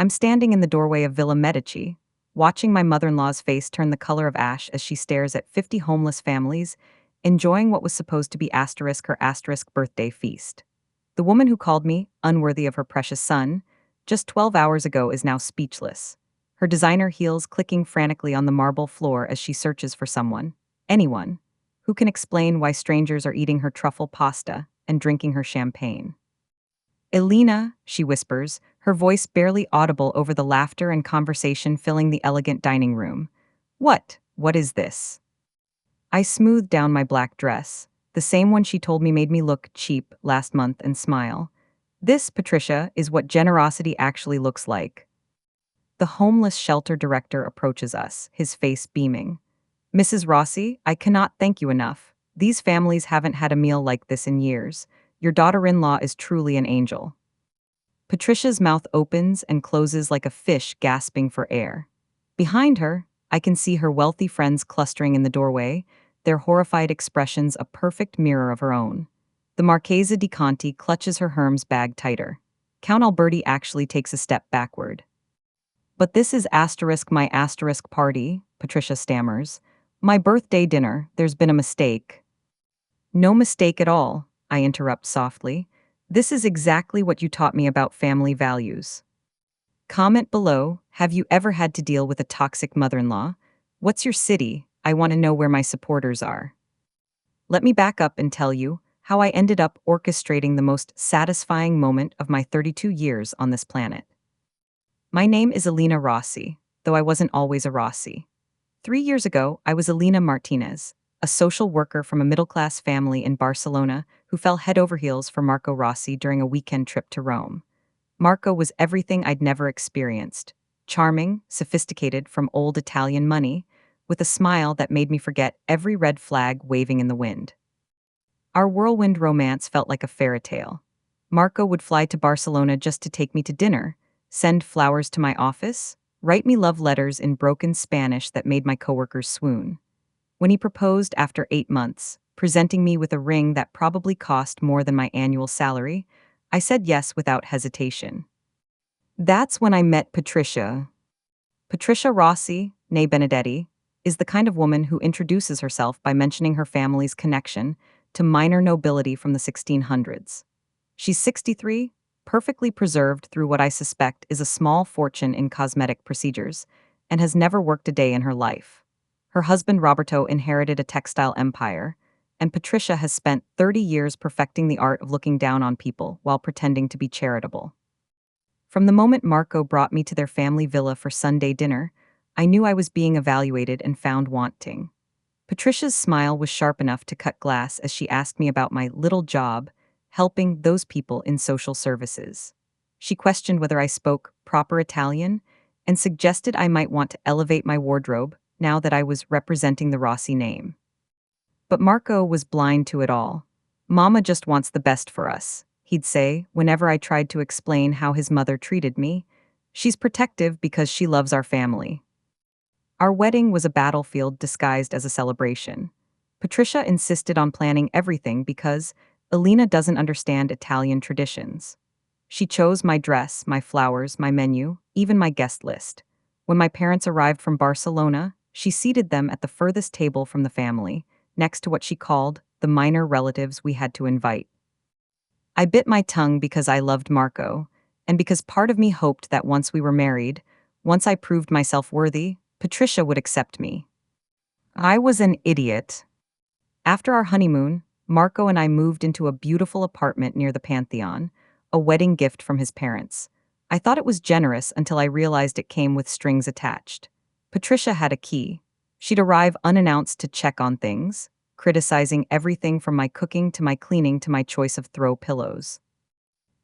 I'm standing in the doorway of Villa Medici, watching my mother-in-law's face turn the color of ash as she stares at 50 homeless families, enjoying what was supposed to be asterisk her asterisk birthday feast. The woman who called me unworthy of her precious son just 12 hours ago is now speechless, her designer heels clicking frantically on the marble floor as she searches for someone, anyone, who can explain why strangers are eating her truffle pasta and drinking her champagne. Elena, she whispers, her voice barely audible over the laughter and conversation filling the elegant dining room. What is this? I smoothed down my black dress, the same one she told me made me look cheap last month, and smile. This, Patricia, is what generosity actually looks like. The homeless shelter director approaches us, his face beaming. Mrs. Rossi, I cannot thank you enough. These families haven't had a meal like this in years. Your daughter-in-law is truly an angel. Patricia's mouth opens and closes like a fish gasping for air. Behind her, I can see her wealthy friends clustering in the doorway, their horrified expressions a perfect mirror of her own. The Marchesa di Conti clutches her Hermes bag tighter. Count Alberti actually takes a step backward. But this is my asterisk party, Patricia stammers. My birthday dinner, there's been a mistake. No mistake at all, I interrupt softly. This is exactly what you taught me about family values. Comment below, have you ever had to deal with a toxic mother-in-law? What's your city? I want to know where my supporters are. Let me back up and tell you how I ended up orchestrating the most satisfying moment of my 32 years on this planet. My name is Elena Rossi, though I wasn't always a Rossi. 3 years ago, I was Elena Martinez, a social worker from a middle-class family in Barcelona who fell head over heels for Marco Rossi during a weekend trip to Rome. Marco was everything I'd never experienced. Charming, sophisticated from old Italian money, with a smile that made me forget every red flag waving in the wind. Our whirlwind romance felt like a fairy tale. Marco would fly to Barcelona just to take me to dinner, send flowers to my office, write me love letters in broken Spanish that made my coworkers swoon. When he proposed after 8 months, presenting me with a ring that probably cost more than my annual salary, I said yes without hesitation. That's when I met Patricia. Patricia Rossi, née Benedetti, is the kind of woman who introduces herself by mentioning her family's connection to minor nobility from the 1600s. She's 63, perfectly preserved through what I suspect is a small fortune in cosmetic procedures, and has never worked a day in her life. Her husband Roberto inherited a textile empire, and Patricia has spent 30 years perfecting the art of looking down on people while pretending to be charitable. From the moment Marco brought me to their family villa for Sunday dinner, I knew I was being evaluated and found wanting. Patricia's smile was sharp enough to cut glass as she asked me about my little job, helping those people in social services. She questioned whether I spoke proper Italian and suggested I might want to elevate my wardrobe now that I was representing the Rossi name. But Marco was blind to it all. Mama just wants the best for us, he'd say whenever I tried to explain how his mother treated me. She's protective because she loves our family. Our wedding was a battlefield disguised as a celebration. Patricia insisted on planning everything because Elena doesn't understand Italian traditions. She chose my dress, my flowers, my menu, even my guest list. When my parents arrived from Barcelona, she seated them at the furthest table from the family, next to what she called the minor relatives we had to invite. I bit my tongue because I loved Marco, and because part of me hoped that once we were married, once I proved myself worthy, Patricia would accept me. I was an idiot. After our honeymoon, Marco and I moved into a beautiful apartment near the Pantheon, a wedding gift from his parents. I thought it was generous until I realized it came with strings attached. Patricia had a key. She'd arrive unannounced to check on things, criticizing everything from my cooking to my cleaning to my choice of throw pillows.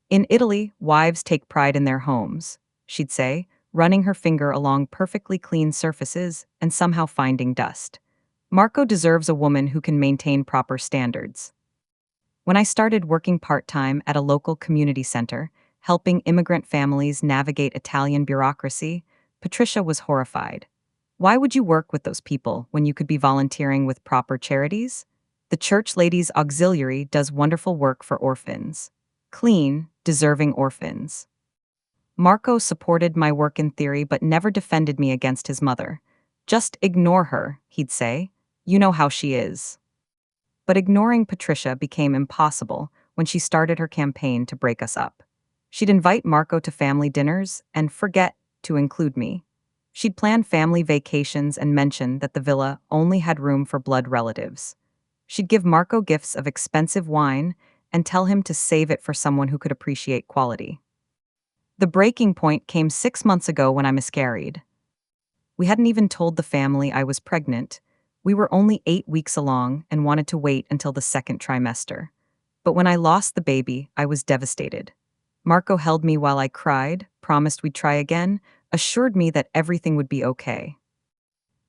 In Italy, wives take pride in their homes, she'd say, running her finger along perfectly clean surfaces and somehow finding dust. Marco deserves a woman who can maintain proper standards. When I started working part-time at a local community center, helping immigrant families navigate Italian bureaucracy, Patricia was horrified. Why would you work with those people when you could be volunteering with proper charities? The Church Ladies Auxiliary does wonderful work for orphans. Clean, deserving orphans. Marco supported my work in theory but never defended me against his mother. Just ignore her, he'd say. You know how she is. But ignoring Patricia became impossible when she started her campaign to break us up. She'd invite Marco to family dinners and forget to include me. She'd plan family vacations and mention that the villa only had room for blood relatives. She'd give Marco gifts of expensive wine and tell him to save it for someone who could appreciate quality. The breaking point came 6 months ago when I miscarried. We hadn't even told the family I was pregnant. We were only 8 weeks along and wanted to wait until the second trimester. But when I lost the baby, I was devastated. Marco held me while I cried, promised we'd try again, assured me that everything would be okay.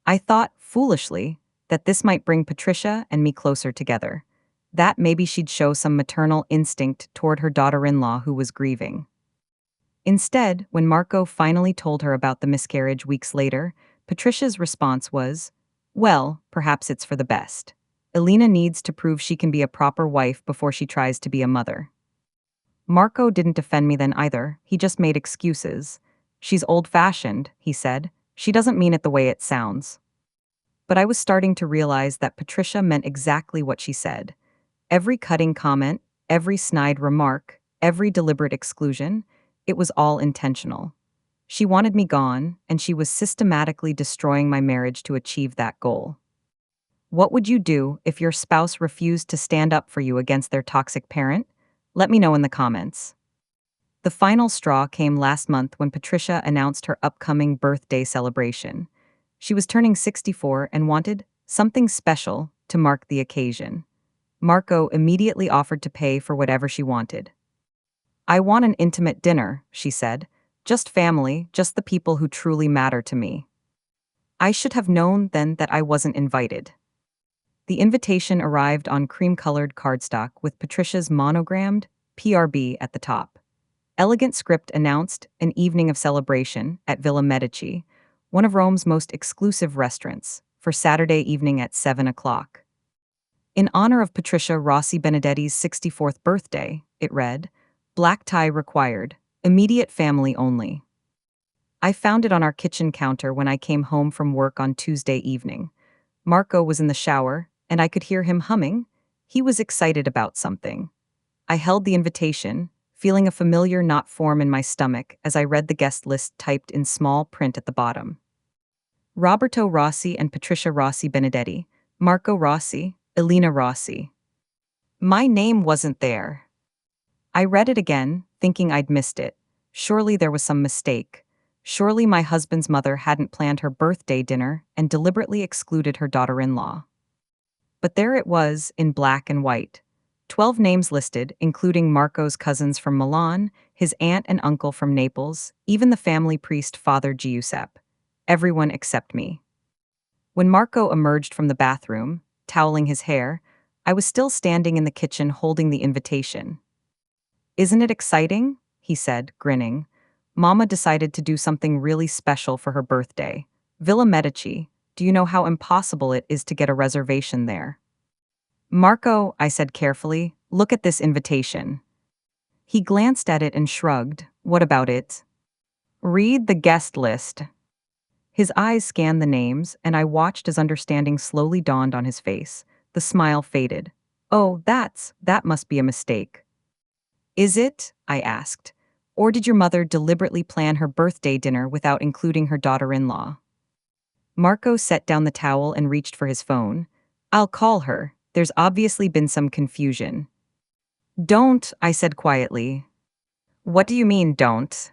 I thought, foolishly, that this might bring Patricia and me closer together. That maybe she'd show some maternal instinct toward her daughter-in-law who was grieving. Instead, when Marco finally told her about the miscarriage weeks later, Patricia's response was, "Well, perhaps it's for the best. Elena needs to prove she can be a proper wife before she tries to be a mother." Marco didn't defend me then either, he just made excuses. "She's old-fashioned," he said. "She doesn't mean it the way it sounds." But I was starting to realize that Patricia meant exactly what she said. Every cutting comment, every snide remark, every deliberate exclusion, it was all intentional. She wanted me gone, and she was systematically destroying my marriage to achieve that goal. What would you do if your spouse refused to stand up for you against their toxic parent? Let me know in the comments. The final straw came last month when Patricia announced her upcoming birthday celebration. She was turning 64 and wanted something special to mark the occasion. Marco immediately offered to pay for whatever she wanted. "I want an intimate dinner," she said. "Just family, just the people who truly matter to me." I should have known then that I wasn't invited. The invitation arrived on cream-colored cardstock with Patricia's monogrammed PRB at the top. Elegant script announced an evening of celebration at Villa Medici, one of Rome's most exclusive restaurants, for Saturday evening at 7 o'clock. In honor of Patricia Rossi Benedetti's 64th birthday, it read, "Black tie required, immediate family only." I found it on our kitchen counter when I came home from work on Tuesday evening. Marco was in the shower, and I could hear him humming. He was excited about something. I held the invitation, feeling a familiar knot form in my stomach as I read the guest list typed in small print at the bottom. Roberto Rossi and Patricia Rossi Benedetti, Marco Rossi, Elena Rossi. My name wasn't there. I read it again, thinking I'd missed it. Surely there was some mistake. Surely my husband's mother hadn't planned her birthday dinner and deliberately excluded her daughter-in-law. But there it was, in black and white. 12 names listed, including Marco's cousins from Milan, his aunt and uncle from Naples, even the family priest Father Giuseppe. Everyone except me. When Marco emerged from the bathroom, toweling his hair, I was still standing in the kitchen holding the invitation. "Isn't it exciting?" he said, grinning. "Mama decided to do something really special for her birthday. Villa Medici, do you know how impossible it is to get a reservation there?" "Marco," I said carefully, "look at this invitation." He glanced at it and shrugged. "What about it?" "Read the guest list." His eyes scanned the names, and I watched as understanding slowly dawned on his face. The smile faded. "Oh, that must be a mistake." "Is it?" I asked. "Or did your mother deliberately plan her birthday dinner without including her daughter-in-law?" Marco set down the towel and reached for his phone. "I'll call her. There's obviously been some confusion." "Don't," I said quietly. "What do you mean, don't?"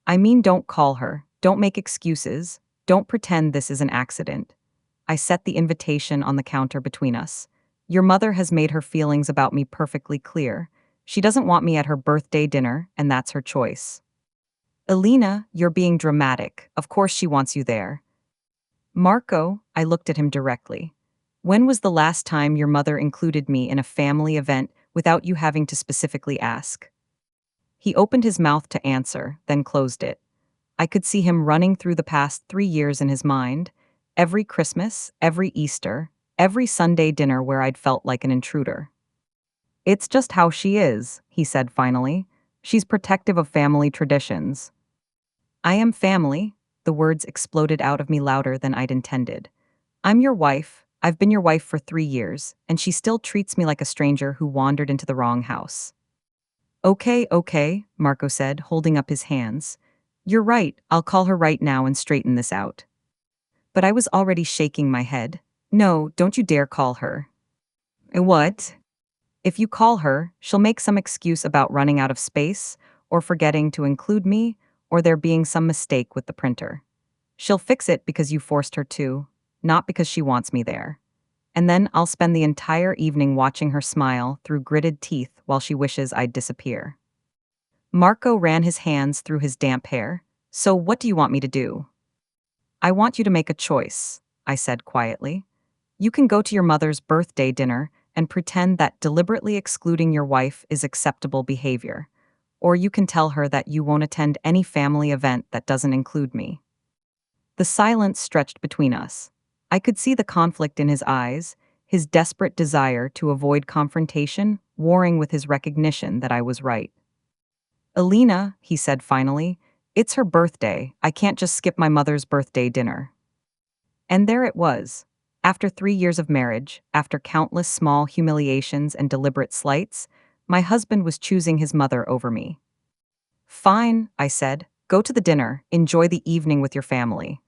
"I mean don't call her. Don't make excuses. Don't pretend this is an accident." I set the invitation on the counter between us. "Your mother has made her feelings about me perfectly clear. She doesn't want me at her birthday dinner, and that's her choice." "Elena, you're being dramatic. Of course she wants you there." "Marco," I looked at him directly. "When was the last time your mother included me in a family event without you having to specifically ask?" He opened his mouth to answer, then closed it. I could see him running through the past 3 years in his mind, every Christmas, every Easter, every Sunday dinner where I'd felt like an intruder. "It's just how she is," he said finally. "She's protective of family traditions." I am family. The words exploded out of me louder than I'd intended. I'm your wife. I've been your wife for 3 years, and she still treats me like a stranger who wandered into the wrong house. Okay, okay, Marco said, holding up his hands. You're right, I'll call her right now and straighten this out. But I was already shaking my head. No, don't you dare call her. What? If you call her, she'll make some excuse about running out of space, or forgetting to include me, or there being some mistake with the printer. She'll fix it because you forced her to, not because she wants me there. And then I'll spend the entire evening watching her smile through gritted teeth while she wishes I'd disappear. Marco ran his hands through his damp hair. So what do you want me to do? I want you to make a choice, I said quietly. You can go to your mother's birthday dinner and pretend that deliberately excluding your wife is acceptable behavior. Or you can tell her that you won't attend any family event that doesn't include me. The silence stretched between us. I could see the conflict in his eyes, his desperate desire to avoid confrontation warring with his recognition that I was right. Alina, he said finally, it's her birthday. I can't just skip my mother's birthday dinner. And there it was. After 3 years of marriage, after countless small humiliations and deliberate slights, my husband was choosing his mother over me. Fine, I said. Go to the dinner. Enjoy the evening with your family.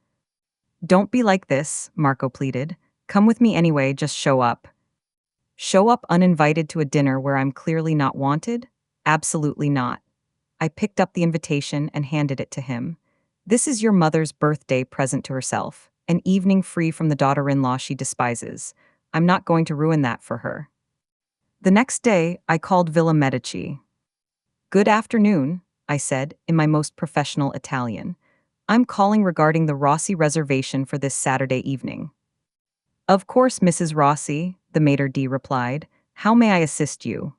Don't be like this, Marco pleaded. Come with me anyway, just show up. Show up uninvited to a dinner where I'm clearly not wanted? Absolutely not. I picked up the invitation and handed it to him. This is your mother's birthday present to herself, an evening free from the daughter-in-law she despises. I'm not going to ruin that for her. The next day, I called Villa Medici. Good afternoon, I said, in my most professional Italian. I'm calling regarding the Rossi reservation for this Saturday evening. Of course, Mrs. Rossi, the maitre d' replied. How may I assist you?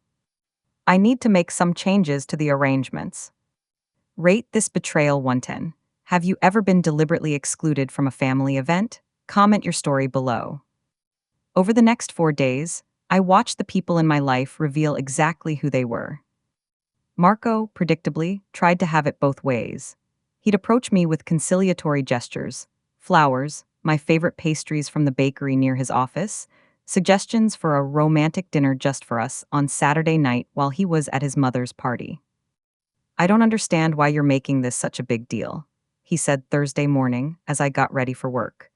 I need to make some changes to the arrangements. Rate this betrayal 110. Have you ever been deliberately excluded from a family event? Comment your story below. Over the next 4 days, I watched the people in my life reveal exactly who they were. Marco, predictably, tried to have it both ways. He'd approach me with conciliatory gestures, flowers, my favorite pastries from the bakery near his office, suggestions for a romantic dinner just for us on Saturday night while he was at his mother's party. I don't understand why you're making this such a big deal, he said Thursday morning as I got ready for work.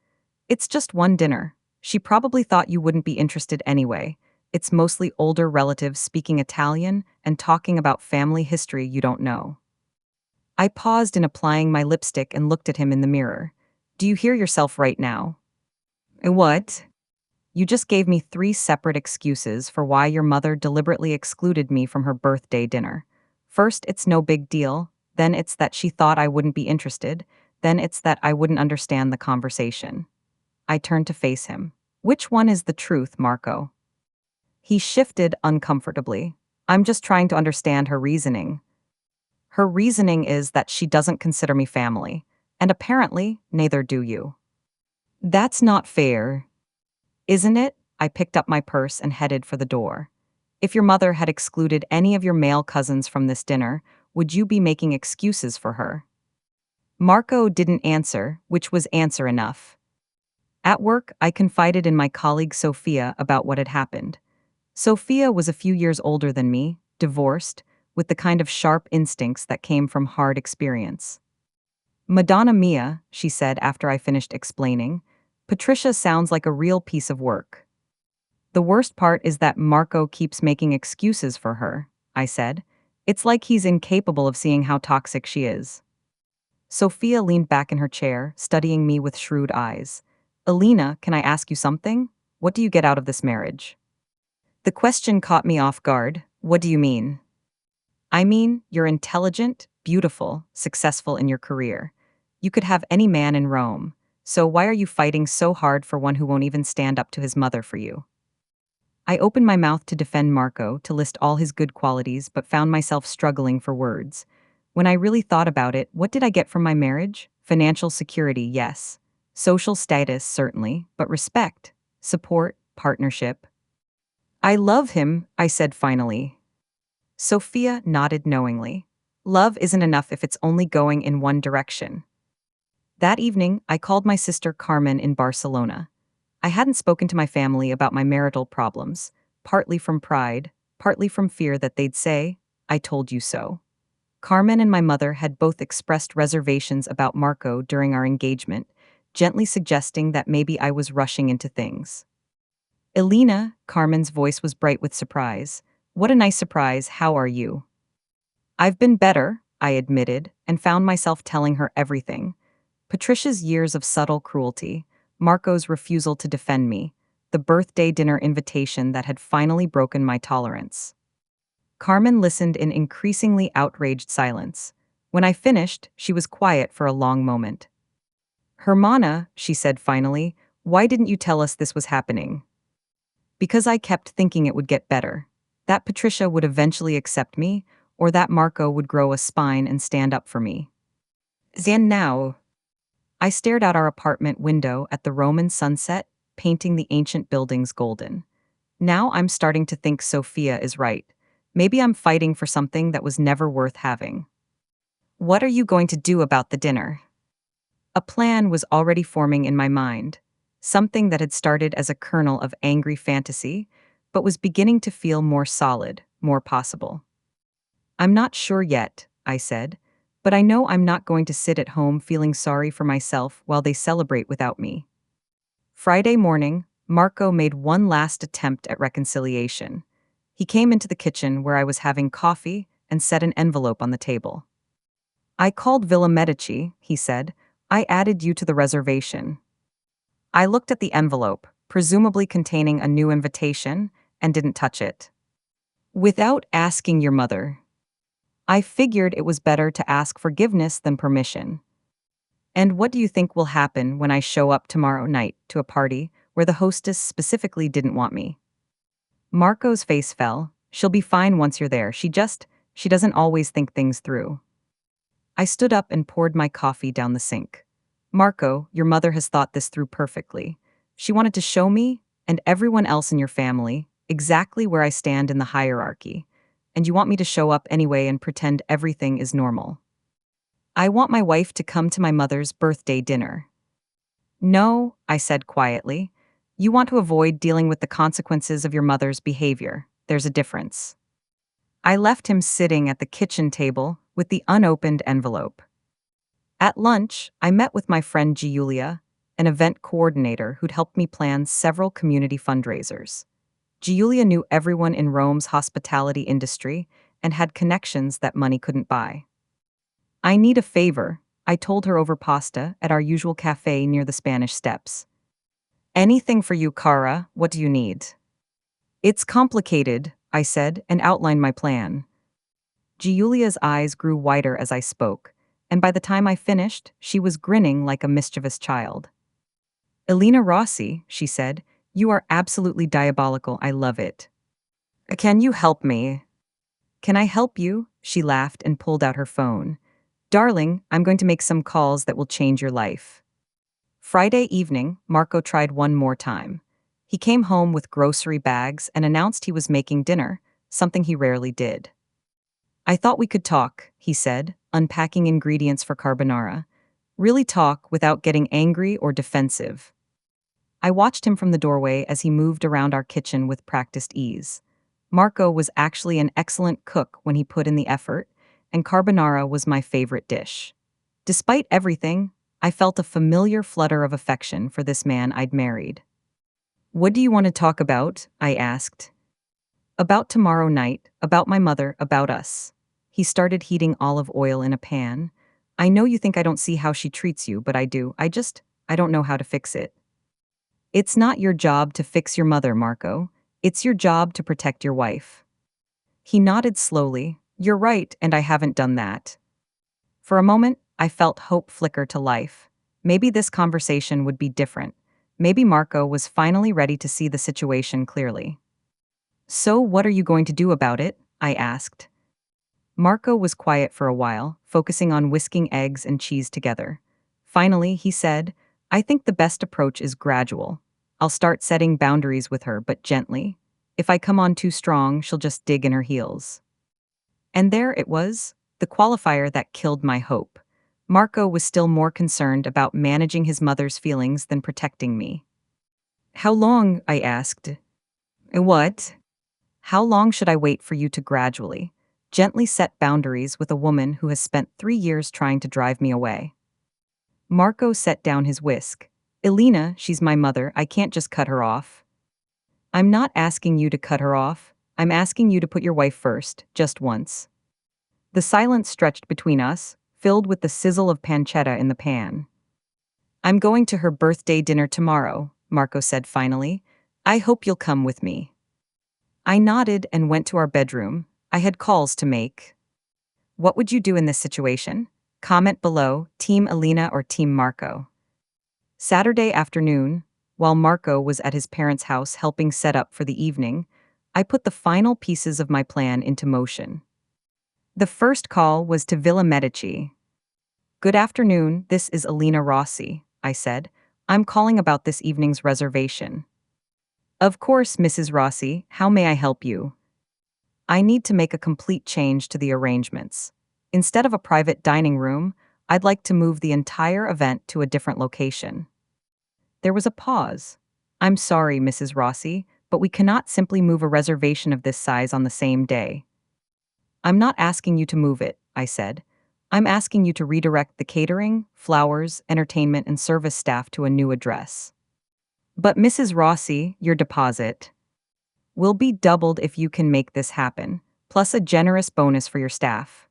It's just one dinner. She probably thought you wouldn't be interested anyway. It's mostly older relatives speaking Italian and talking about family history you don't know. I paused in applying my lipstick and looked at him in the mirror. Do you hear yourself right now? What? You just gave me 3 separate excuses for why your mother deliberately excluded me from her birthday dinner. First, it's no big deal. Then it's that she thought I wouldn't be interested. Then it's that I wouldn't understand the conversation. I turned to face him. Which one is the truth, Marco? He shifted uncomfortably. I'm just trying to understand her reasoning. Her reasoning is that she doesn't consider me family. And apparently, neither do you. That's not fair. Isn't it? I picked up my purse and headed for the door. If your mother had excluded any of your male cousins from this dinner, would you be making excuses for her? Marco didn't answer, which was answer enough. At work, I confided in my colleague Sophia about what had happened. Sophia was a few years older than me, divorced, with the kind of sharp instincts that came from hard experience. Madonna mia, she said after I finished explaining, Patricia sounds like a real piece of work. The worst part is that Marco keeps making excuses for her, I said. It's like he's incapable of seeing how toxic she is. Sophia leaned back in her chair, studying me with shrewd eyes. Alina, can I ask you something? What do you get out of this marriage? The question caught me off guard. What do you mean? I mean, you're intelligent, beautiful, successful in your career. You could have any man in Rome. So why are you fighting so hard for one who won't even stand up to his mother for you? I opened my mouth to defend Marco, to list all his good qualities, but found myself struggling for words. When I really thought about it, what did I get from my marriage? Financial security, yes. Social status, certainly, but respect, support, partnership. I love him, I said finally. Sophia nodded knowingly. Love isn't enough if it's only going in one direction. That evening, I called my sister Carmen in Barcelona. I hadn't spoken to my family about my marital problems, partly from pride, partly from fear that they'd say, "I told you so." Carmen and my mother had both expressed reservations about Marco during our engagement, gently suggesting that maybe I was rushing into things. "Elena," Carmen's voice was bright with surprise. "What a nice surprise, how are you?" "I've been better," I admitted, and found myself telling her everything. Patricia's years of subtle cruelty, Marco's refusal to defend me, the birthday dinner invitation that had finally broken my tolerance. Carmen listened in increasingly outraged silence. When I finished, she was quiet for a long moment. "Hermana," she said finally, "why didn't you tell us this was happening?" "Because I kept thinking it would get better. That Patricia would eventually accept me, or that Marco would grow a spine and stand up for me." Then now, I stared out our apartment window at the Roman sunset, painting the ancient buildings golden. Now I'm starting to think Sophia is right. Maybe I'm fighting for something that was never worth having. "What are you going to do about the dinner?" A plan was already forming in my mind, something that had started as a kernel of angry fantasy, but was beginning to feel more solid, more possible. "I'm not sure yet," I said, "but I know I'm not going to sit at home feeling sorry for myself while they celebrate without me." Friday morning, Marco made one last attempt at reconciliation. He came into the kitchen where I was having coffee and set an envelope on the table. "I called Villa Medici," he said. "I added you to the reservation." I looked at the envelope, presumably containing a new invitation, and didn't touch it. "Without asking your mother." I figured it was better to ask forgiveness than permission. "And what do you think will happen when I show up tomorrow night to a party where the hostess specifically didn't want me?" Marco's face fell. "She'll be fine once you're there. She doesn't always think things through." I stood up and poured my coffee down the sink. "Marco, your mother has thought this through perfectly. She wanted to show me, and everyone else in your family, exactly where I stand in the hierarchy. And you want me to show up anyway and pretend everything is normal. I want my wife to come to my mother's birthday dinner." "No," I said quietly. "You want to avoid dealing with the consequences of your mother's behavior. There's a difference." I left him sitting at the kitchen table with the unopened envelope. At lunch, I met with my friend Giulia, an event coordinator who'd helped me plan several community fundraisers. Giulia knew everyone in Rome's hospitality industry and had connections that money couldn't buy. "I need a favor," I told her over pasta at our usual cafe near the Spanish Steps. "Anything for you, Cara, what do you need?" "It's complicated," I said, and outlined my plan. Giulia's eyes grew wider as I spoke, and by the time I finished, she was grinning like a mischievous child. "Elena Rossi," she said, "you are absolutely diabolical, I love it. Can you help me?" "Can I help you?" She laughed and pulled out her phone. "Darling, I'm going to make some calls that will change your life." Friday evening, Marco tried one more time. He came home with grocery bags and announced he was making dinner, something he rarely did. "I thought we could talk," he said, unpacking ingredients for carbonara. "Really talk without getting angry or defensive." I watched him from the doorway as he moved around our kitchen with practiced ease. Marco was actually an excellent cook when he put in the effort, and carbonara was my favorite dish. Despite everything, I felt a familiar flutter of affection for this man I'd married. "What do you want to talk about?" I asked. "About tomorrow night, about my mother, about us." He started heating olive oil in a pan. "I know you think I don't see how she treats you, but I do. I don't know how to fix it." "It's not your job to fix your mother, Marco. It's your job to protect your wife." He nodded slowly. "You're right, and I haven't done that." For a moment, I felt hope flicker to life. Maybe this conversation would be different. Maybe Marco was finally ready to see the situation clearly. "So what are you going to do about it?" I asked. Marco was quiet for a while, focusing on whisking eggs and cheese together. Finally, he said, "I think the best approach is gradual. I'll start setting boundaries with her, but gently. If I come on too strong, she'll just dig in her heels." And there it was, the qualifier that killed my hope. Marco was still more concerned about managing his mother's feelings than protecting me. How long? I asked. What? How long should I wait for you to gradually, gently set boundaries with a woman who has spent 3 years trying to drive me away? Marco set down his whisk. Elena, she's my mother, I can't just cut her off. I'm not asking you to cut her off. I'm asking you to put your wife first, just once. The silence stretched between us, filled with the sizzle of pancetta in the pan. I'm going to her birthday dinner tomorrow, Marco said finally. I hope you'll come with me. I nodded and went to our bedroom. I had calls to make. What would you do in this situation? Comment below, Team Elena or Team Marco. Saturday afternoon, while Marco was at his parents' house helping set up for the evening, I put the final pieces of my plan into motion. The first call was to Villa Medici. Good afternoon, this is Elena Rossi, I said. I'm calling about this evening's reservation. Of course, Mrs. Rossi, how may I help you? I need to make a complete change to the arrangements. Instead of a private dining room, I'd like to move the entire event to a different location. There was a pause. I'm sorry, Mrs. Rossi, but we cannot simply move a reservation of this size on the same day. I'm not asking you to move it, I said. I'm asking you to redirect the catering, flowers, entertainment, and service staff to a new address. But Mrs. Rossi, your deposit will be doubled if you can make this happen, plus a generous bonus for your staff.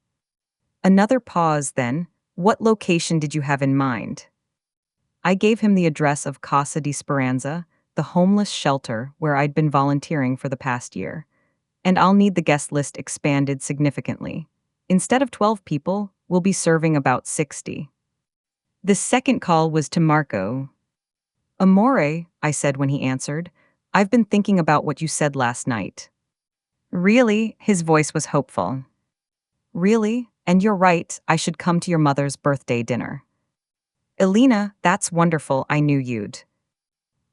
Another pause then. What location did you have in mind? I gave him the address of Casa di Speranza, the homeless shelter where I'd been volunteering for the past year. And I'll need the guest list expanded significantly. Instead of 12 people, we'll be serving about 60. The second call was to Marco. Amore, I said when he answered, I've been thinking about what you said last night. Really? His voice was hopeful. Really? And you're right, I should come to your mother's birthday dinner. Elena, that's wonderful, I knew you'd.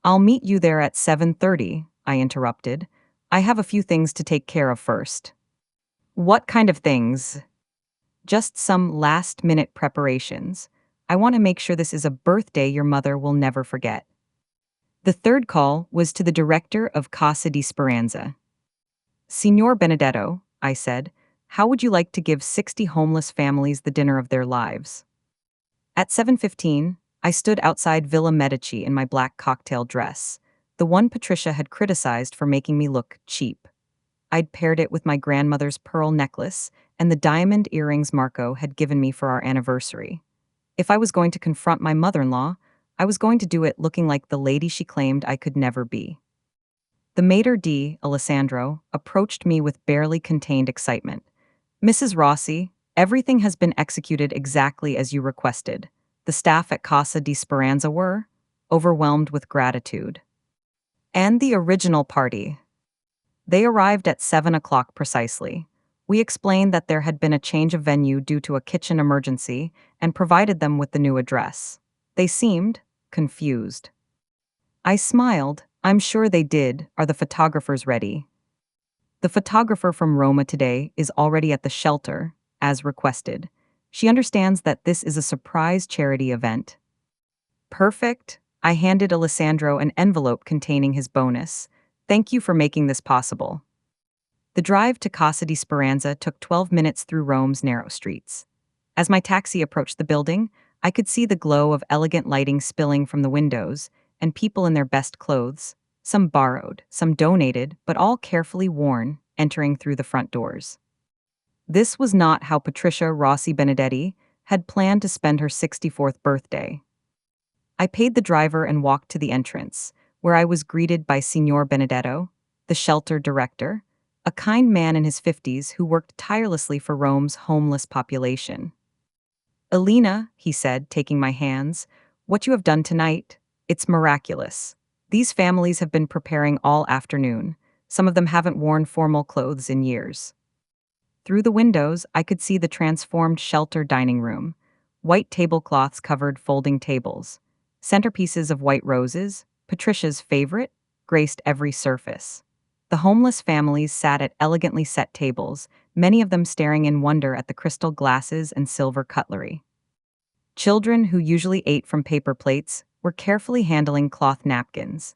I'll meet you there at 7:30, I interrupted. I have a few things to take care of first. What kind of things? Just some last-minute preparations. I want to make sure this is a birthday your mother will never forget. The third call was to the director of Casa di Speranza. Signor Benedetto, I said, how would you like to give 60 homeless families the dinner of their lives? At 7:15, I stood outside Villa Medici in my black cocktail dress, the one Patricia had criticized for making me look cheap. I'd paired it with my grandmother's pearl necklace and the diamond earrings Marco had given me for our anniversary. If I was going to confront my mother-in-law, I was going to do it looking like the lady she claimed I could never be. The maitre d', Alessandro, approached me with barely contained excitement. Mrs. Rossi, everything has been executed exactly as you requested. The staff at Casa di Speranza were overwhelmed with gratitude. And the original party. They arrived at 7 o'clock precisely. We explained that there had been a change of venue due to a kitchen emergency and provided them with the new address. They seemed confused. I smiled. I'm sure they did. Are the photographers ready? The photographer from Roma today is already at the shelter, as requested. She understands that this is a surprise charity event. Perfect. I handed Alessandro an envelope containing his bonus. Thank you for making this possible. The drive to Casa di Speranza took 12 minutes through Rome's narrow streets. As my taxi approached the building, I could see the glow of elegant lighting spilling from the windows, and people in their best clothes, some borrowed, some donated, but all carefully worn, entering through the front doors. This was not how Patricia Rossi Benedetti had planned to spend her 64th birthday. I paid the driver and walked to the entrance, where I was greeted by Signor Benedetto, the shelter director, a kind man in his 50s who worked tirelessly for Rome's homeless population. Elena, he said, taking my hands, what you have done tonight, it's miraculous. These families have been preparing all afternoon. Some of them haven't worn formal clothes in years. Through the windows, I could see the transformed shelter dining room. White tablecloths covered folding tables. Centerpieces of white roses, Patricia's favorite, graced every surface. The homeless families sat at elegantly set tables, many of them staring in wonder at the crystal glasses and silver cutlery. Children who usually ate from paper plates were carefully handling cloth napkins.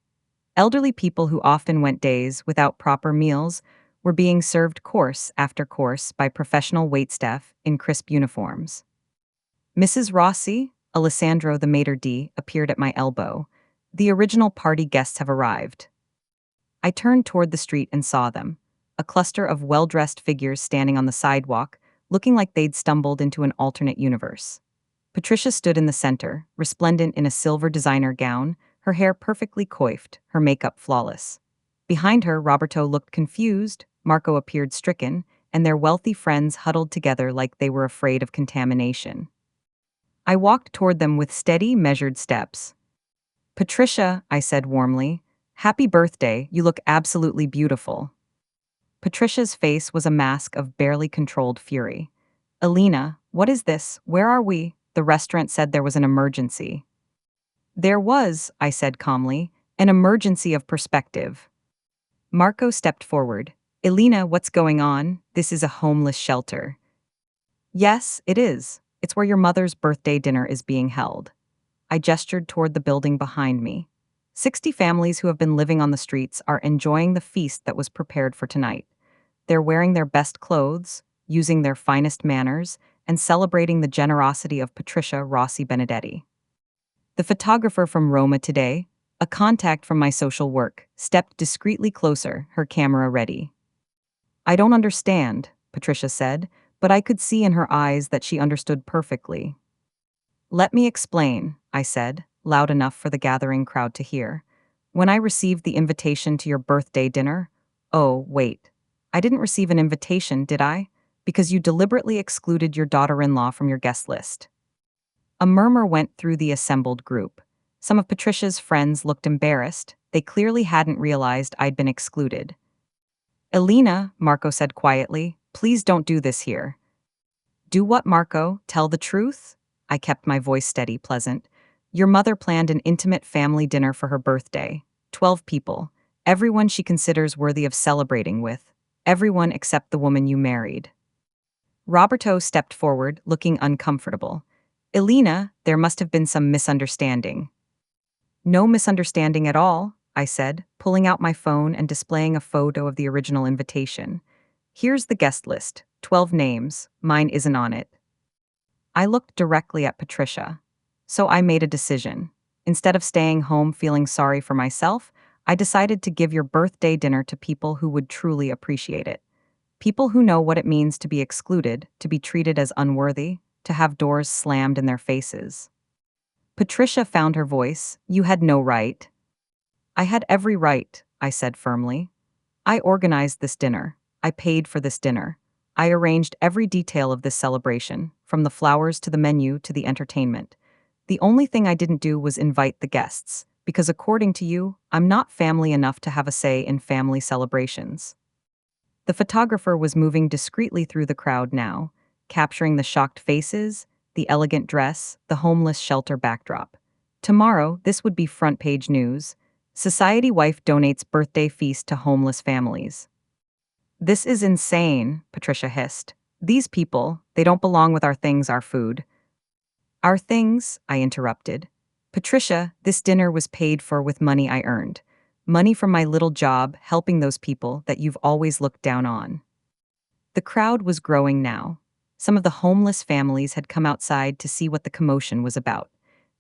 Elderly people who often went days without proper meals were being served course after course by professional waitstaff in crisp uniforms. Mrs. Rossi, Alessandro the maitre d', appeared at my elbow. The original party guests have arrived. I turned toward the street and saw them, a cluster of well-dressed figures standing on the sidewalk, looking like they'd stumbled into an alternate universe. Patricia stood in the center, resplendent in a silver designer gown, her hair perfectly coiffed, her makeup flawless. Behind her, Roberto looked confused, Marco appeared stricken, and their wealthy friends huddled together like they were afraid of contamination. I walked toward them with steady, measured steps. "Patricia," I said warmly, "happy birthday, you look absolutely beautiful." Patricia's face was a mask of barely controlled fury. "Elena, what is this? Where are we? The restaurant said there was an emergency." "There was," I said calmly, "an emergency of perspective." Marco stepped forward. "Elena, what's going on? This is a homeless shelter." "Yes, it is. It's where your mother's birthday dinner is being held." I gestured toward the building behind me. 60 families who have been living on the streets are enjoying the feast that was prepared for tonight. They're wearing their best clothes, using their finest manners, and celebrating the generosity of Patricia Rossi Benedetti. The photographer from Roma today, a contact from my social work, stepped discreetly closer, her camera ready. "I don't understand," Patricia said, but I could see in her eyes that she understood perfectly. "Let me explain," I said, loud enough for the gathering crowd to hear. "When I received the invitation to your birthday dinner—" "Oh, wait. I didn't receive an invitation, did I? Because you deliberately excluded your daughter-in-law from your guest list." A murmur went through the assembled group. Some of Patricia's friends looked embarrassed. They clearly hadn't realized I'd been excluded. "Elena," Marco said quietly, "please don't do this here." "Do what, Marco? Tell the truth?" I kept my voice steady, pleasant. "Your mother planned an intimate family dinner for her birthday. 12 people. Everyone she considers worthy of celebrating with. Everyone except the woman you married." Roberto stepped forward, looking uncomfortable. "Elena, there must have been some misunderstanding." "No misunderstanding at all," I said, pulling out my phone and displaying a photo of the original invitation. "Here's the guest list, 12 names, mine isn't on it." I looked directly at Patricia. So I made a decision. Instead of staying home feeling sorry for myself, I decided to give your birthday dinner to people who would truly appreciate it. People who know what it means to be excluded, to be treated as unworthy, to have doors slammed in their faces. Patricia found her voice. "You had no right." "I had every right," I said firmly. "I organized this dinner. I paid for this dinner. I arranged every detail of this celebration, from the flowers to the menu to the entertainment. The only thing I didn't do was invite the guests, because according to you, I'm not family enough to have a say in family celebrations." The photographer was moving discreetly through the crowd now, capturing the shocked faces, the elegant dress, the homeless shelter backdrop. Tomorrow, this would be front-page news. Society wife donates birthday feast to homeless families. "This is insane," Patricia hissed. "These people, they don't belong with our things, our food." "Our things," I interrupted. "Patricia, this dinner was paid for with money I earned. Money from my little job helping those people that you've always looked down on." The crowd was growing now. Some of the homeless families had come outside to see what the commotion was about.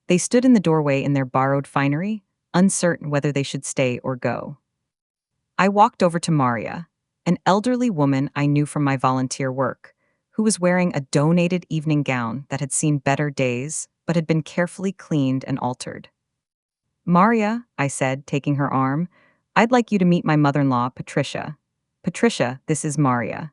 They stood in the doorway in their borrowed finery, uncertain whether they should stay or go. I walked over to Maria, an elderly woman I knew from my volunteer work, who was wearing a donated evening gown that had seen better days but had been carefully cleaned and altered. "Maria," I said, taking her arm, "I'd like you to meet my mother-in-law, Patricia. Patricia, this is Maria.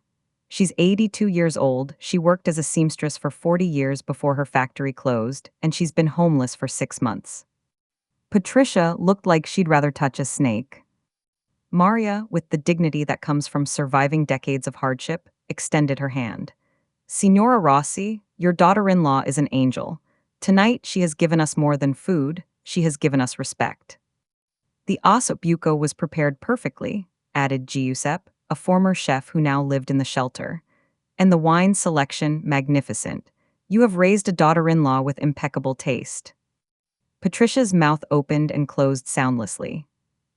She's 82 years old, she worked as a seamstress for 40 years before her factory closed, and she's been homeless for 6 months." Patricia looked like she'd rather touch a snake. Maria, with the dignity that comes from surviving decades of hardship, extended her hand. "Signora Rossi, your daughter-in-law is an angel. Tonight she has given us more than food, she has given us respect." "The ossobuco was prepared perfectly," added Giuseppe, a former chef who now lived in the shelter. And the wine selection, magnificent. You have raised a daughter-in-law with impeccable taste. Patricia's mouth opened and closed soundlessly.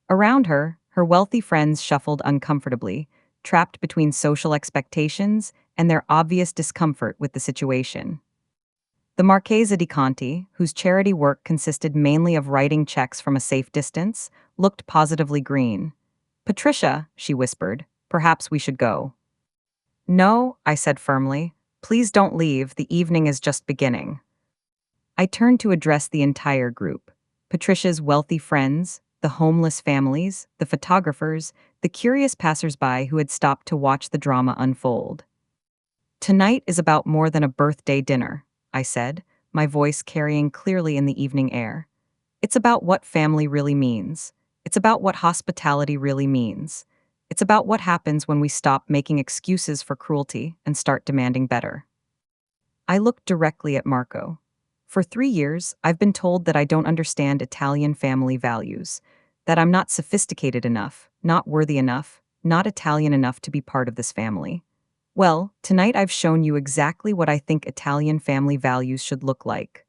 Around her, her wealthy friends shuffled uncomfortably, trapped between social expectations and their obvious discomfort with the situation. The Marchesa di Conti, whose charity work consisted mainly of writing checks from a safe distance, looked positively green. "Patricia," she whispered, "perhaps we should go." "No," I said firmly. "Please don't leave, the evening is just beginning." I turned to address the entire group. Patricia's wealthy friends, the homeless families, the photographers, the curious passersby who had stopped to watch the drama unfold. "Tonight is about more than a birthday dinner," I said, my voice carrying clearly in the evening air. "It's about what family really means. It's about what hospitality really means. It's about what happens when we stop making excuses for cruelty and start demanding better." I looked directly at Marco. For 3 years, I've been told that I don't understand Italian family values, that I'm not sophisticated enough, not worthy enough, not Italian enough to be part of this family. Well, tonight I've shown you exactly what I think Italian family values should look like.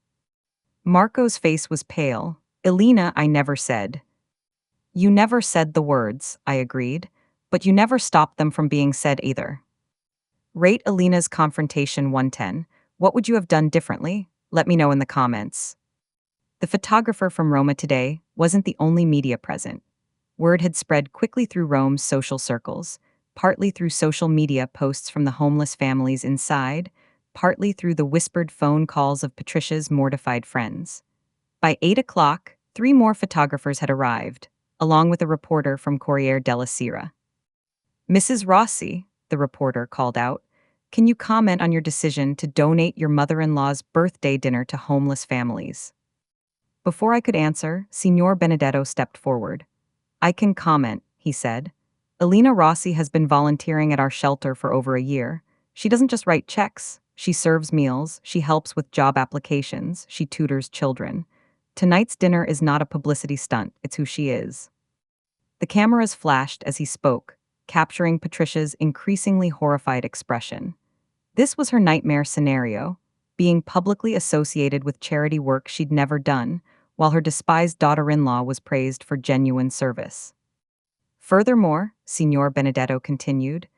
Marco's face was pale. "Elena, I never said." "You never said the words," I agreed, "but you never stopped them from being said either." Rate Elena's confrontation 110. What would you have done differently? Let me know in the comments. The photographer from Roma today wasn't the only media present. Word had spread quickly through Rome's social circles, partly through social media posts from the homeless families inside, partly through the whispered phone calls of Patricia's mortified friends. By 8 o'clock, 3 more photographers had arrived, along with a reporter from Corriere della Sera. "Mrs. Rossi," the reporter called out, "can you comment on your decision to donate your mother-in-law's birthday dinner to homeless families?" Before I could answer, Signor Benedetto stepped forward. "I can comment," he said. "Elena Rossi has been volunteering at our shelter for over a year. She doesn't just write checks. She serves meals, she helps with job applications, she tutors children. Tonight's dinner is not a publicity stunt, it's who she is." The cameras flashed as he spoke, capturing Patricia's increasingly horrified expression. This was her nightmare scenario, being publicly associated with charity work she'd never done, while her despised daughter-in-law was praised for genuine service. "Furthermore," Signor Benedetto continued,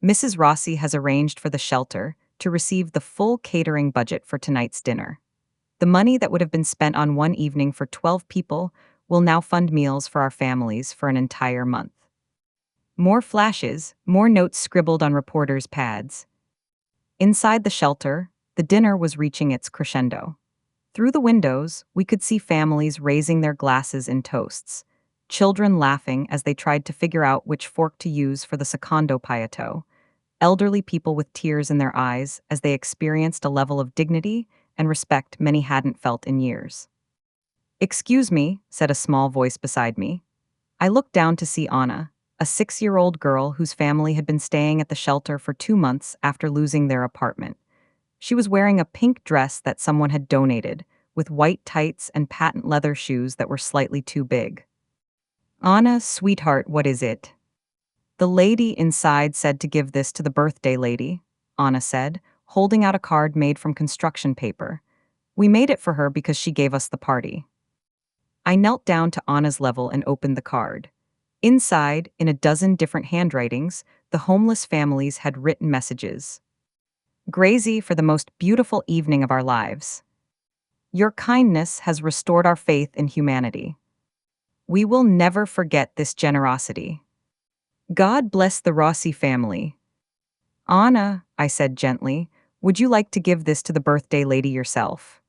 "Mrs. Rossi has arranged for the shelter to receive the full catering budget for tonight's dinner. The money that would have been spent on one evening for 12 people will now fund meals for our families for an entire month." More flashes, more notes scribbled on reporters' pads. Inside the shelter, the dinner was reaching its crescendo. Through the windows, we could see families raising their glasses in toasts, children laughing as they tried to figure out which fork to use for the secondo piatto, elderly people with tears in their eyes as they experienced a level of dignity and respect many hadn't felt in years. "Excuse me," said a small voice beside me. I looked down to see Anna, a 6-year-old girl whose family had been staying at the shelter for 2 months after losing their apartment. She was wearing a pink dress that someone had donated, with white tights and patent leather shoes that were slightly too big. "Anna, sweetheart, what is it?" "The lady inside said to give this to the birthday lady," Anna said, holding out a card made from construction paper. "We made it for her because she gave us the party." I knelt down to Anna's level and opened the card. Inside, in a dozen different handwritings, the homeless families had written messages. "Grazie for the most beautiful evening of our lives. Your kindness has restored our faith in humanity. We will never forget this generosity. God bless the Rossi family." "Anna," I said gently, "would you like to give this to the birthday lady yourself?"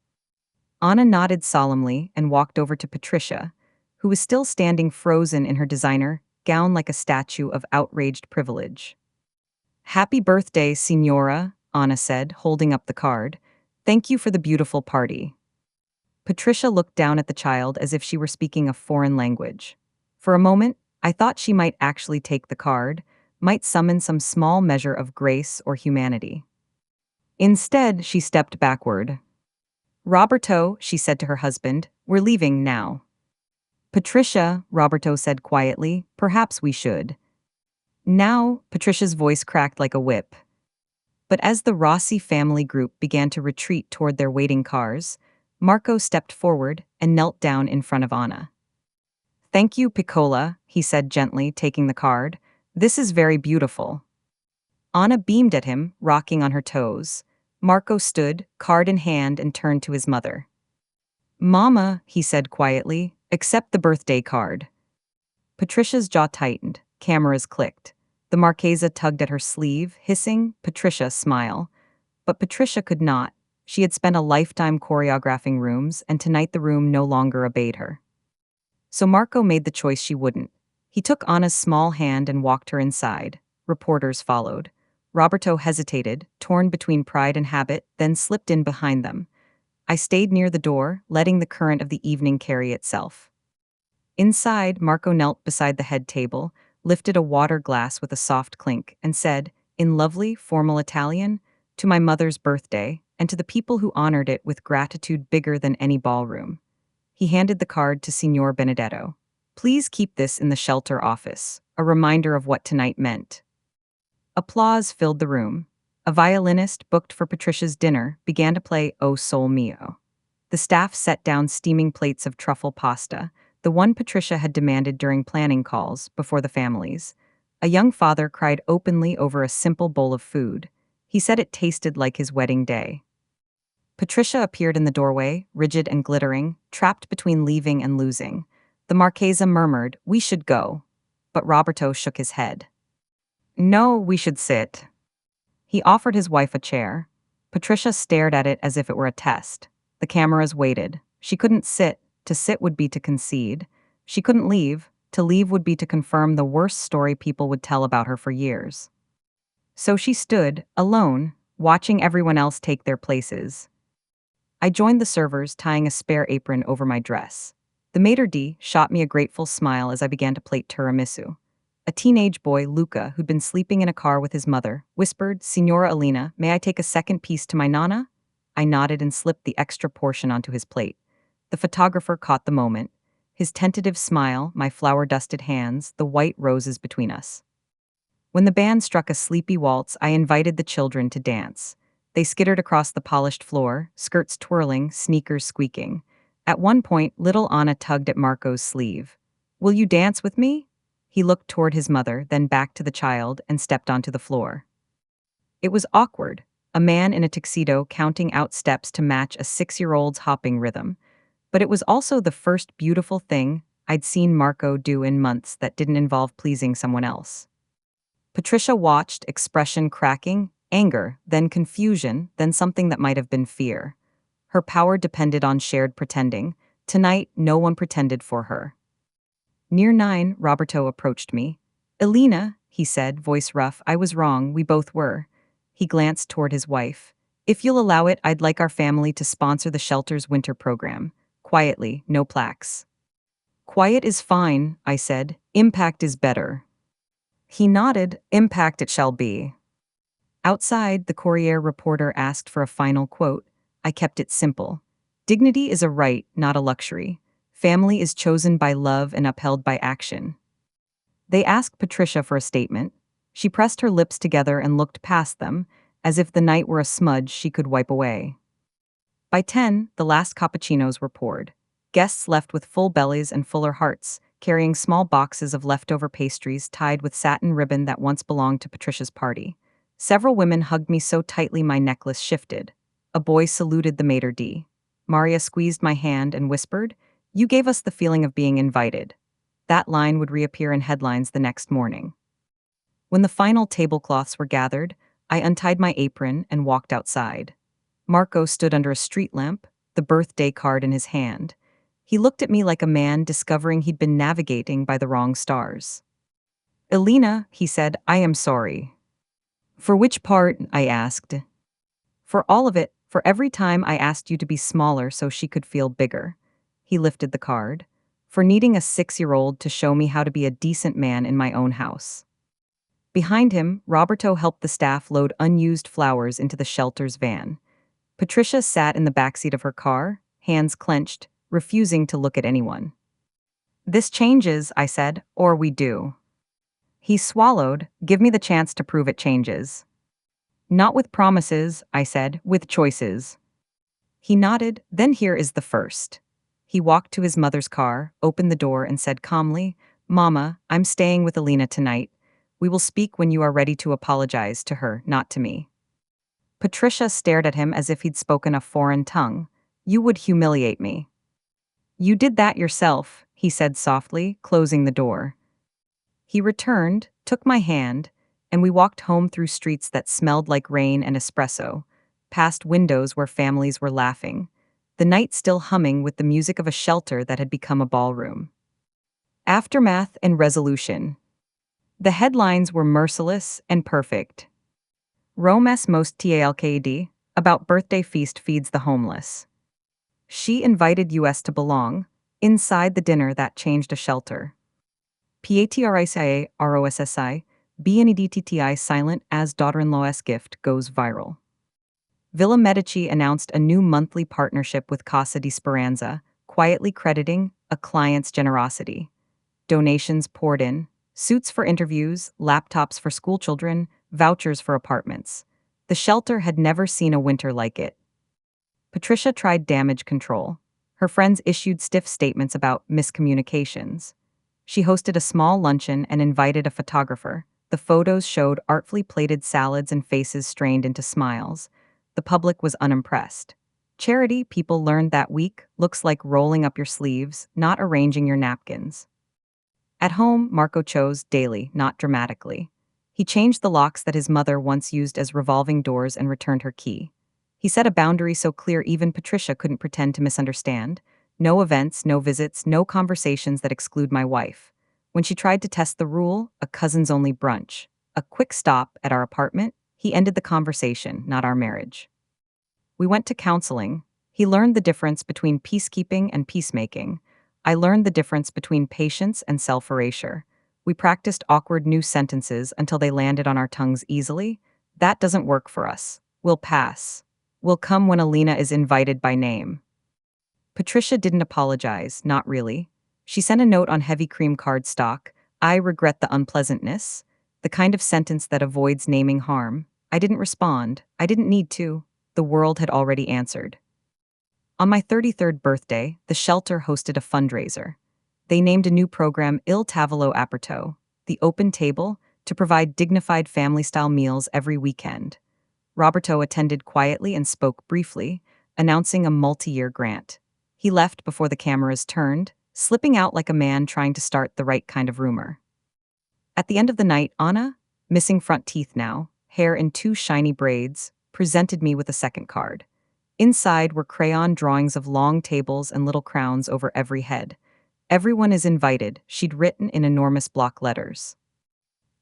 Anna nodded solemnly and walked over to Patricia, who was still standing frozen in her designer gown like a statue of outraged privilege. "Happy birthday, Signora," Anna said, holding up the card. "Thank you for the beautiful party." Patricia looked down at the child as if she were speaking a foreign language. For a moment, I thought she might actually take the card, might summon some small measure of grace or humanity. Instead, she stepped backward. "Roberto," she said to her husband, "we're leaving now." "Patricia," Roberto said quietly, "perhaps we should." "Now," Patricia's voice cracked like a whip. But as the Rossi family group began to retreat toward their waiting cars, Marco stepped forward and knelt down in front of Anna. "Thank you, Piccola," he said gently, taking the card. "This is very beautiful." Anna beamed at him, rocking on her toes. Marco stood, card in hand, and turned to his mother. "Mama," he said quietly, "accept the birthday card." Patricia's jaw tightened. Cameras clicked. The Marchesa tugged at her sleeve, hissing, "Patricia, smile." But Patricia could not. She had spent a lifetime choreographing rooms, and tonight the room no longer obeyed her. So Marco made the choice she wouldn't. He took Anna's small hand and walked her inside. Reporters followed. Roberto hesitated, torn between pride and habit, then slipped in behind them. I stayed near the door, letting the current of the evening carry itself. Inside, Marco knelt beside the head table, lifted a water glass with a soft clink, and said, in lovely, formal Italian, "To my mother's birthday, and to the people who honored it with gratitude bigger than any ballroom." He handed the card to Signor Benedetto. "Please keep this in the shelter office, a reminder of what tonight meant." Applause filled the room. A violinist, booked for Patricia's dinner, began to play O Sol Mio. The staff set down steaming plates of truffle pasta, the one Patricia had demanded during planning calls before the families. A young father cried openly over a simple bowl of food. He said it tasted like his wedding day. Patricia appeared in the doorway, rigid and glittering, trapped between leaving and losing. The Marchesa murmured, "We should go." But Roberto shook his head. "No, we should sit." He offered his wife a chair. Patricia stared at it as if it were a test. The cameras waited. She couldn't sit. To sit would be to concede. She couldn't leave. To leave would be to confirm the worst story people would tell about her for years. So she stood, alone, watching everyone else take their places. I joined the servers, tying a spare apron over my dress. The maitre d' shot me a grateful smile as I began to plate tiramisu. A teenage boy, Luca, who'd been sleeping in a car with his mother, whispered, "Signora Alina, may I take a second piece to my nonna?" I nodded and slipped the extra portion onto his plate. The photographer caught the moment. His tentative smile, my flour-dusted hands, the white roses between us. When the band struck a sleepy waltz, I invited the children to dance. They skittered across the polished floor, skirts twirling, sneakers squeaking. At one point, little Anna tugged at Marco's sleeve. "Will you dance with me?" He looked toward his mother, then back to the child, and stepped onto the floor. It was awkward, a man in a tuxedo counting out steps to match a 6-year-old's hopping rhythm. But it was also the first beautiful thing I'd seen Marco do in months that didn't involve pleasing someone else. Patricia watched, expression cracking, anger, then confusion, then something that might have been fear. Her power depended on shared pretending. Tonight, no one pretended for her. Near 9, Roberto approached me. "Elena," he said, voice rough, "I was wrong, we both were." He glanced toward his wife. "If you'll allow it, I'd like our family to sponsor the shelter's winter program. Quietly, no plaques." "Quiet is fine," I said. "Impact is better." He nodded. "Impact it shall be." Outside, the Corriere reporter asked for a final quote. I kept it simple. "Dignity is a right, not a luxury. Family is chosen by love and upheld by action." They asked Patricia for a statement. She pressed her lips together and looked past them, as if the night were a smudge she could wipe away. By 10, the last cappuccinos were poured. Guests left with full bellies and fuller hearts, carrying small boxes of leftover pastries tied with satin ribbon that once belonged to Patricia's party. Several women hugged me so tightly my necklace shifted. A boy saluted the maitre d'. Maria squeezed my hand and whispered, "You gave us the feeling of being invited." That line would reappear in headlines the next morning. When the final tablecloths were gathered, I untied my apron and walked outside. Marco stood under a street lamp, the birthday card in his hand. He looked at me like a man discovering he'd been navigating by the wrong stars. "Elena," he said, "I am sorry." "For which part?" I asked. "For all of it, for every time I asked you to be smaller so she could feel bigger." He lifted the card. "For needing a 6-year-old to show me how to be a decent man in my own house." Behind him, Roberto helped the staff load unused flowers into the shelter's van. Patricia sat in the backseat of her car, hands clenched, refusing to look at anyone. "This changes," I said, "or we do." He swallowed. "Give me the chance to prove it changes." Not with promises, I said, with choices. He nodded, then here is the first. He walked to his mother's car, opened the door, and said calmly, Mama, I'm staying with Alina tonight. We will speak when you are ready to apologize to her, not to me. Patricia stared at him as if he'd spoken a foreign tongue. You would humiliate me. You did that yourself, he said softly, closing the door. He returned, took my hand, and we walked home through streets that smelled like rain and espresso, past windows where families were laughing, the night still humming with the music of a shelter that had become a ballroom. Aftermath and resolution. The headlines were merciless and perfect. Rome's most talked about birthday feast feeds the homeless. She invited us to belong, inside the dinner that changed a shelter. Patricia Rossi, Benedtti silent as daughter-in-law's gift goes viral. Villa Medici announced a new monthly partnership with Casa di Speranza, quietly crediting a client's generosity. Donations poured in, suits for interviews, laptops for schoolchildren, vouchers for apartments. The shelter had never seen a winter like it. Patricia tried damage control. Her friends issued stiff statements about miscommunications. She hosted a small luncheon and invited a photographer. The photos showed artfully plated salads and faces strained into smiles. The public was unimpressed. Charity, people learned that week, looks like rolling up your sleeves, not arranging your napkins. At home, Marco chose daily, not dramatically. He changed the locks that his mother once used as revolving doors and returned her key. He set a boundary so clear even Patricia couldn't pretend to misunderstand. No events, no visits, no conversations that exclude my wife. When she tried to test the rule, a cousins-only brunch, a quick stop at our apartment, he ended the conversation, not our marriage. We went to counseling. He learned the difference between peacekeeping and peacemaking. I learned the difference between patience and self-erasure. We practiced awkward new sentences until they landed on our tongues easily. That doesn't work for us. We'll pass. We'll come when Alina is invited by name. Patricia didn't apologize, not really. She sent a note on heavy cream cardstock. I regret the unpleasantness, the kind of sentence that avoids naming harm. I didn't respond. I didn't need to. The world had already answered. On my 33rd birthday, the shelter hosted a fundraiser. They named a new program Il Tavolo Aperto, the open table, to provide dignified family-style meals every weekend. Roberto attended quietly and spoke briefly, announcing a multi-year grant. He left before the cameras turned, slipping out like a man trying to start the right kind of rumor. At the end of the night, Anna, missing front teeth now, hair in two shiny braids, presented me with a second card. Inside were crayon drawings of long tables and little crowns over every head. Everyone is invited, she'd written in enormous block letters.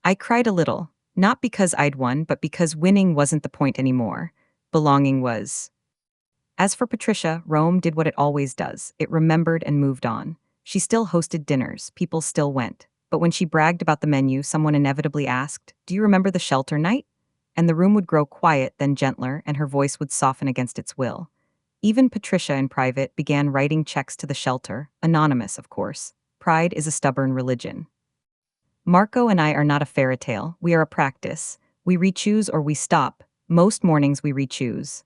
I cried a little, not because I'd won, but because winning wasn't the point anymore. Belonging was. As for Patricia, Rome did what it always does. It remembered and moved on. She still hosted dinners, people still went. But when she bragged about the menu, someone inevitably asked, "Do you remember the shelter night?" And the room would grow quiet, then gentler, and her voice would soften against its will. Even Patricia in private began writing checks to the shelter, anonymous, of course. Pride is a stubborn religion. Marco and I are not a fairy tale, we are a practice. We re-choose or we stop. Most mornings we re-choose.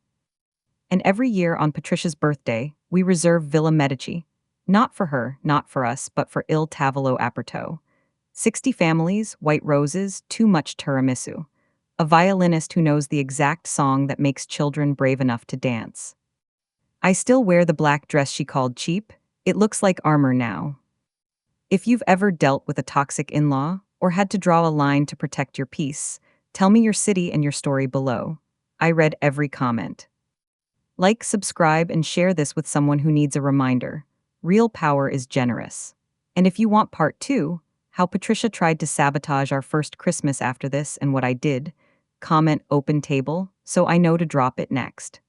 And every year on Patricia's birthday, we reserve Villa Medici. Not for her, not for us, but for Il Tavolo Aperto. 60 families, white roses, too much tiramisu. A violinist who knows the exact song that makes children brave enough to dance. I still wear the black dress she called cheap. It looks like armor now. If you've ever dealt with a toxic in-law, or had to draw a line to protect your peace, tell me your city and your story below. I read every comment. Like, subscribe, and share this with someone who needs a reminder. Real power is generous. And if you want part 2, how Patricia tried to sabotage our first Christmas after this and what I did, comment open table so I know to drop it next.